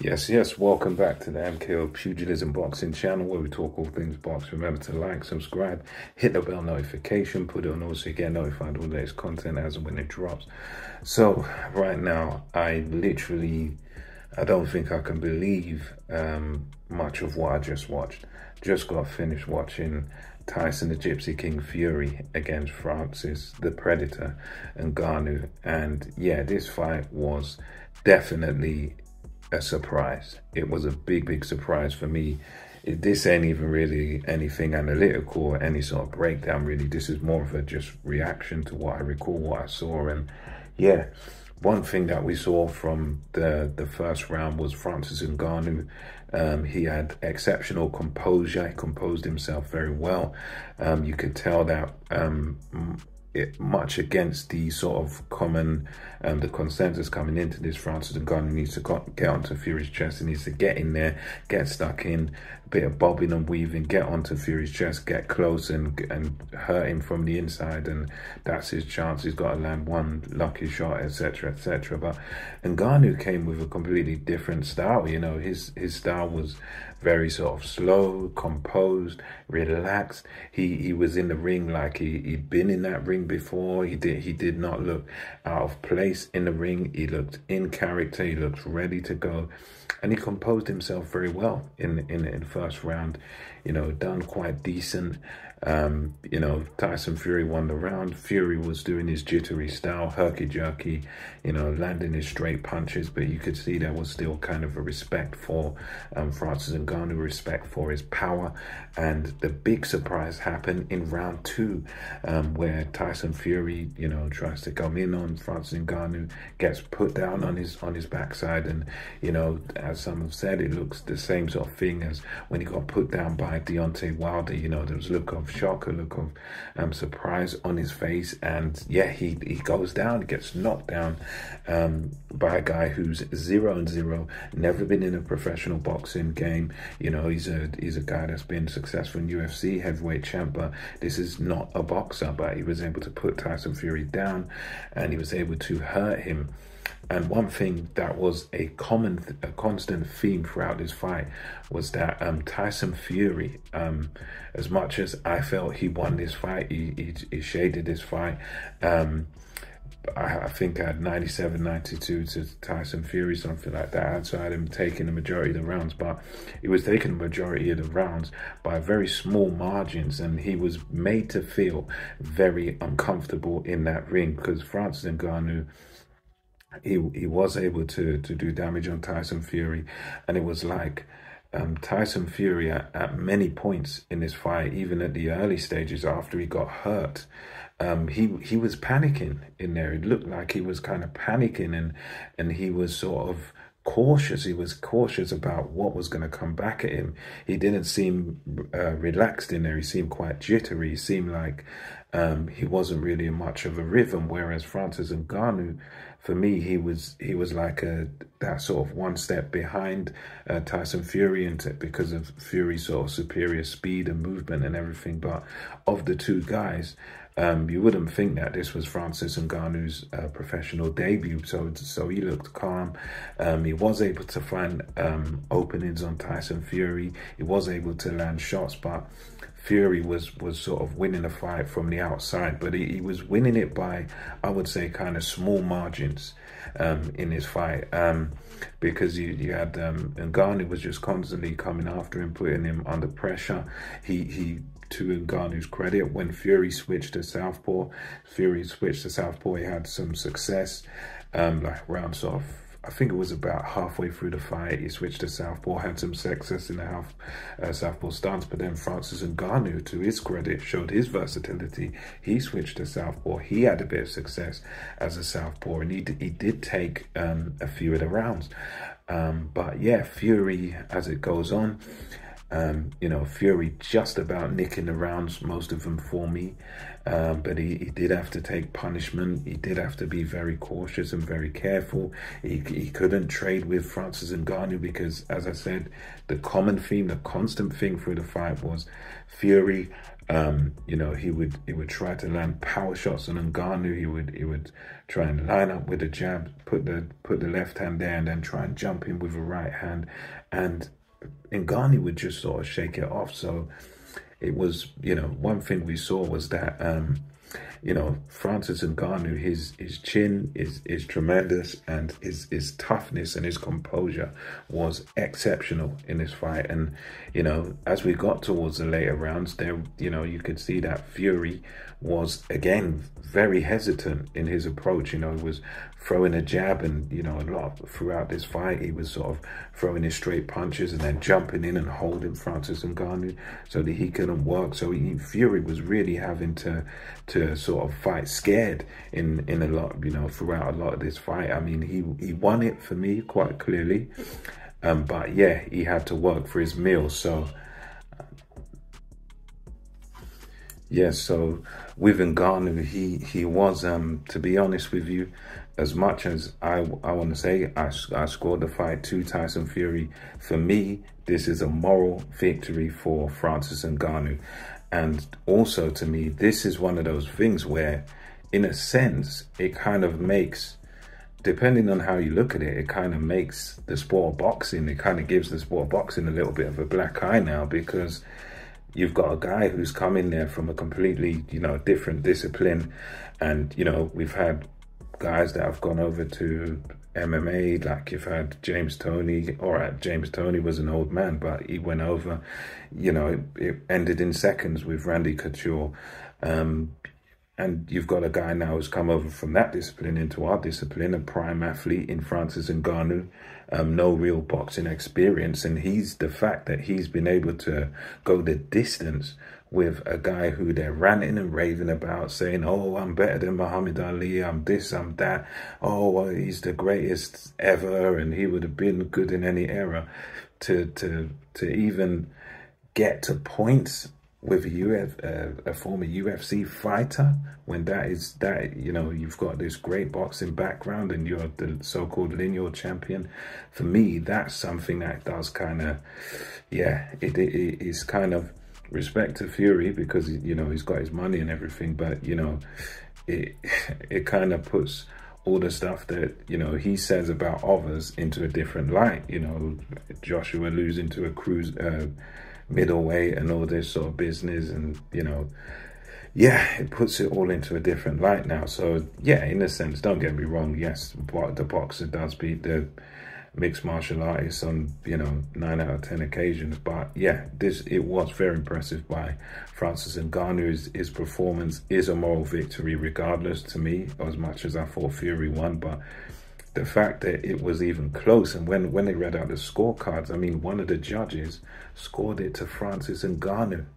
Yes, welcome back to the MKO Pugilism Boxing channel where we talk all things boxing. Remember to like, subscribe, hit the bell notification, put it on all so you get notified of all the latest content as and when it drops. So right now, I don't think I can believe much of what I just watched. Just got finished watching Tyson the Gypsy King Fury against Francis the Predator Ngannou. And yeah, this fight was definitely a surprise. It was a big surprise for me. This ain't even really anything analytical or any sort of breakdown really. This is more of a just reaction to what I recall, what I saw. And yeah, one thing that we saw from the first round was Francis Ngannou. He had exceptional composure. He composed himself very well. You could tell that much against the sort of common, the consensus coming into this, Francis Ngannou needs to get onto Fury's chest. He needs to get in there, get stuck in, a bit of bobbing and weaving, get onto Fury's chest, get close and hurt him from the inside, and that's his chance. He's got to land one lucky shot, etc., etc. But Ngannou came with a completely different style. You know, his style was very sort of slow, composed, relaxed. He was in the ring like he'd been in that ring before. He did not look out of place in the ring. He looked in character. He looked ready to go, and he composed himself very well in the first round. You know, done quite decent. You know, Tyson Fury won the round. Fury was doing his jittery style, herky-jerky, you know, landing his straight punches, but you could see there was still kind of a respect for Francis Ngannou, respect for his power. And the big surprise happened in round two, where Tyson Fury, you know, tries to come in on Francis Ngannou, gets put down on his backside, and you know, as some have said, it looks the same sort of thing as when he got put down by Deontay Wilder. You know, there was a look of shock, a look of surprise on his face, and yeah, he goes down, gets knocked down by a guy who's 0-0, never been in a professional boxing game. You know, he's a guy that's been successful in UFC, heavyweight champ, but this is not a boxer. But he was able to put Tyson Fury down, and he was able to hurt him. And one thing that was a constant theme throughout this fight was that Tyson Fury, as much as I felt he won this fight, he shaded this fight. I think I had 97-92 to Tyson Fury, something like that. So I had him taking the majority of the rounds, but he was taking the majority of the rounds by very small margins, and he was made to feel very uncomfortable in that ring because Francis Ngannou, he was able to do damage on Tyson Fury, and it was like Tyson Fury at many points in this fight, even at the early stages after he got hurt, he was panicking in there. It looked like he was kind of panicking, and he was sort of cautious. He was cautious about what was going to come back at him. He didn't seem relaxed in there. He seemed quite jittery. He seemed like he wasn't really in much of a rhythm. Whereas Francis Ngannou, for me, he was like that sort of one step behind Tyson Fury, and because of Fury's sort of superior speed and movement and everything. But of the two guys, you wouldn't think that this was Francis Ngannou's professional debut. So he looked calm. He was able to find openings on Tyson Fury. He was able to land shots, but Fury was sort of winning the fight from the outside, but he was winning it by, I would say, kind of small margins in his fight, because you had Ngannou was just constantly coming after him, putting him under pressure. He to Ngannou's credit, when Fury switched to southpaw, he had some success, like around sort of, I think it was about halfway through the fight, he switched to southpaw, had some success in the southpaw stance. But then Francis Ngannou, to his credit, showed his versatility. He switched to southpaw. He had a bit of success as a southpaw, and he did take a few of the rounds. But yeah, Fury, as it goes on, You know, Fury just about nicking the rounds, most of them for me. But he did have to take punishment. He did have to be very cautious and very careful. He couldn't trade with Francis Ngannou because, as I said, the common theme, the constant thing through the fight was Fury. You know, he would try to land power shots on Ngannou. He would try and line up with a jab, put the left hand there, and then try and jump in with a right hand, and Ngannou would just sort of shake it off. So it was, you know, one thing we saw was that, you know, Francis Ngannou, his chin is tremendous, and his toughness and his composure was exceptional in this fight. And, you know, as we got towards the later rounds there, you know, you could see that Fury was, again, very hesitant in his approach. You know, he was throwing a jab, and, you know, a lot throughout this fight, he was sort of throwing his straight punches and then jumping in and holding Francis Ngannou so that he couldn't work. So Fury was really having to sort of fight scared in a lot, you know, throughout a lot of this fight. I mean, he won it for me quite clearly, but yeah, he had to work for his meal. So yeah, so with Ngannou, he was, to be honest with you, as much as I want to say I scored the fight to Tyson Fury, for me, this is a moral victory for Francis Ngannou. And also, to me, this is one of those things where, in a sense, it kind of makes, depending on how you look at it, it kind of makes the sport of boxing, it kind of gives the sport of boxing a little bit of a black eye now, because you've got a guy who's come in there from a completely, you know, different discipline. And, you know, we've had guys that have gone over to MMA, like you've had James Toney. All right, James Toney was an old man, but he went over, you know, it ended in seconds with Randy Couture. And you've got a guy now who's come over from that discipline into our discipline, a prime athlete in Francis Ngannou, no real boxing experience. And the fact that he's been able to go the distance with a guy who they're ranting and raving about, saying, oh, I'm better than Muhammad Ali, I'm this, I'm that, oh, well, he's the greatest ever, and he would have been good in any era, to even get to points with a former UFC fighter, when that you know, you've got this great boxing background and you're the so-called lineal champion. For me, that's something that does kind of, yeah, it is kind of respect to Fury, because, you know, he's got his money and everything, but, you know, it kind of puts all the stuff that, you know, he says about others into a different light. You know, Joshua losing to a cruise middleweight and all this sort of business, and, you know, yeah, it puts it all into a different light now. So yeah, in a sense, don't get me wrong, yes, the boxer does beat the mixed martial artists on, you know, 9 out of 10 occasions. But yeah, it was very impressive by Francis Ngannou. His performance is a moral victory regardless, to me, as much as I thought Fury won. But the fact that it was even close, and when they read out the scorecards, I mean, one of the judges scored it to Francis Ngannou,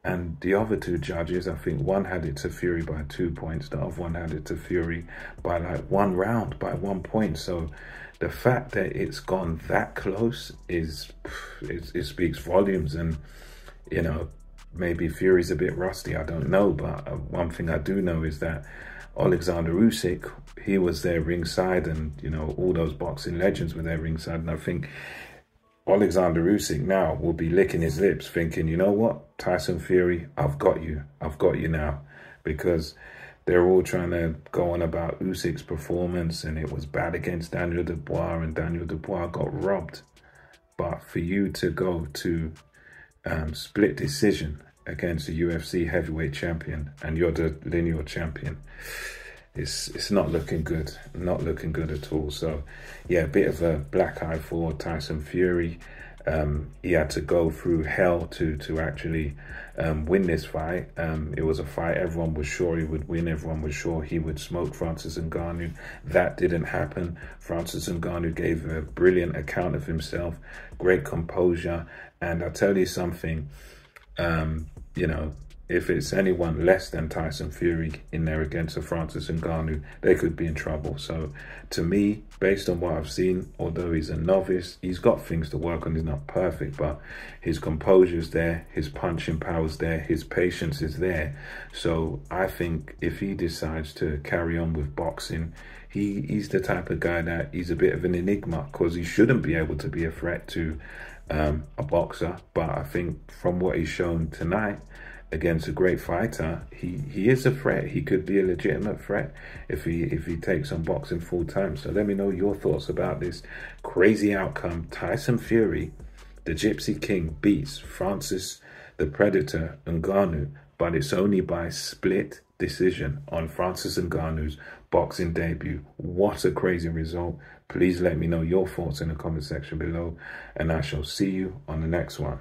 and the other two judges, I think one had it to Fury by 2 points, the other one had it to Fury by like 1 round, by 1 point. So the fact that it's gone that close it speaks volumes. And, you know, maybe Fury's a bit rusty, I don't know, but one thing I do know is that Alexander Usyk, he was there ringside, and, you know, all those boxing legends were there ringside. And I think Alexander Usyk now will be licking his lips thinking, you know what, Tyson Fury, I've got you now, because they're all trying to go on about Usyk's performance, and it was bad against Daniel Dubois, and Daniel Dubois got robbed. But for you to go to split decision against a UFC heavyweight champion, and you're the lineal champion, it's not looking good, not looking good at all. So yeah, a bit of a black eye for Tyson Fury. He had to go through hell to actually win this fight. It was a fight everyone was sure he would win. Everyone was sure he would smoke Francis Ngannou. That didn't happen. Francis Ngannou gave a brilliant account of himself, great composure. And I'll tell you something, you know, if it's anyone less than Tyson Fury in there against Francis Ngannou, they could be in trouble. So to me, based on what I've seen, although he's a novice, he's got things to work on. He's not perfect, but his composure's there, his punching power's there, his patience is there. So I think if he decides to carry on with boxing, he's the type of guy that he's a bit of an enigma, because he shouldn't be able to be a threat to a boxer. But I think from what he's shown tonight against a great fighter, he is a threat. He could be a legitimate threat if he takes on boxing full time. So let me know your thoughts about this crazy outcome. Tyson Fury, the Gypsy King, beats Francis the Predator Ngannou, but it's only by split decision on Francis Ngannou's boxing debut. What a crazy result. Please let me know your thoughts in the comment section below, and I shall see you on the next one.